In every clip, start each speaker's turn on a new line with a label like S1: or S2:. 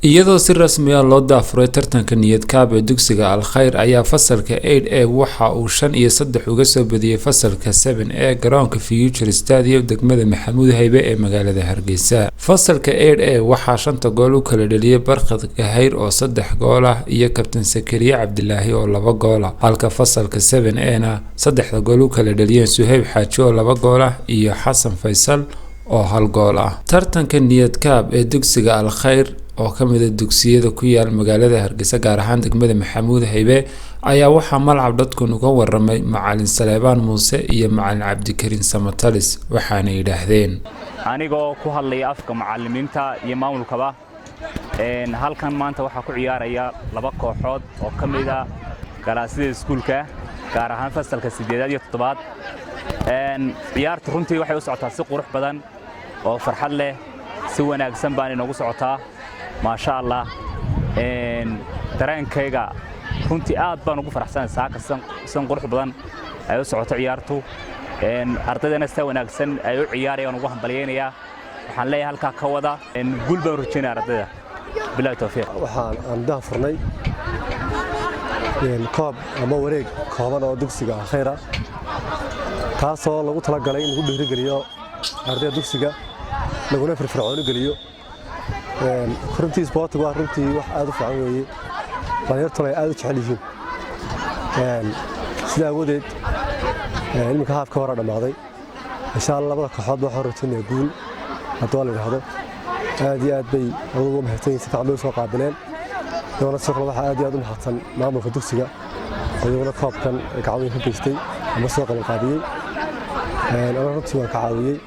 S1: iyadoo si rasmi ah loo daafuray tartanka niyad kaab ee dugsiga Al-Khayr ayaa fasalka 8A waxa uu 5 iyo 3 uga soo badiyay fasalka 7A garoonka Future Stadium degmada Maxamuud Haybe ee magaalada Hargeysa. Fasalka 8A waxa 5 gool u kala dhaliyay Barkad Gahayr oo 3 gool ah iyo Kabtan Sakariya Cabdilaahi oo 2 gool ah, halka fasalka 7A-na 3 gool u kala dhaliyeen Suhayb Xaaji oo 2 gool ah iyo Xasan Faysal oo 1 gool ah. Tartanka niyad kaab ee dugsiga Al-Khayr oo kamid ah dugsiyada ku yaal magaalada Hargeysa gaar ahaan degmada Maxamuud Haybe ayaa waxa malcab dadku uga waramay macallin Saleebaan Muuse iyo macallin Cabdikariin Samatalis waxaana yiraahdeen
S2: anigoo ku hadlay afka macallimiinta iyo maamulkaba halkan maanta waxa ku ciyaaraya 2 kooxood oo kamid ah galaasida iskuulka gaar ahaan fasalka 8 iyo 7 ciyaartu runtii waxay u socotaa si qurux badan oo farxad leh si wanaagsan baan inagu socotaa ما شاء الله ترين كيجا كنتي بانو فرحسن ساق سن قرح بدن أيو سعوت عيارتو أرتدنا استوى ناقصن أيو عياري ونوهم بليانيا حنلاقي هالكاكودا نقول بنرجعنا أرتدا بلا توفيق
S3: وحان عندها فرني كاب أما وريق كابنا ودكسيجا خيرا كاسو لو تلاقي عليه نقول بهرجليو أرتدا دكسيجا نقولنا في الفرعون جليو runtii sportigu waa runtii wax aad u fiican weeye dhalinyartuna ay aad u jecel yihiin sida awadeed ilminka haafka hore dhamaaday insha Allah labada kooxood waxaan rajaynayaa guul haddii la yiraahdo aad iyo aad bay ugu mahadsan si fiican soo qaabileen doona shaqada waxa aad iyo aad u mahadsan maamulka dugsiga ayaguna koobkan gacmo ka geystay ama soo qalin qaadiyay ana runtii waan ka caawiyay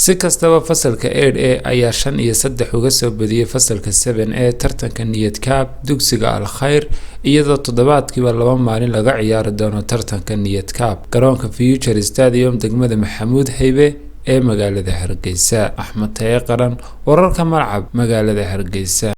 S1: si kastaba fasalka 8A ayaa 5 iyo 3 uga soo badiyay fasalka 7A tartanka niyad kaab dugsiga Al-Khayr iyadoo toddobaadkiiba 2 maalin laga ciyaari doono tartanka niyad kaab garoonka Future Stadium degmada Maxamuud Haybe ee magaalada Hargeysa. Axmed Taye Qaran wararka malcab magaalada Hargeysa.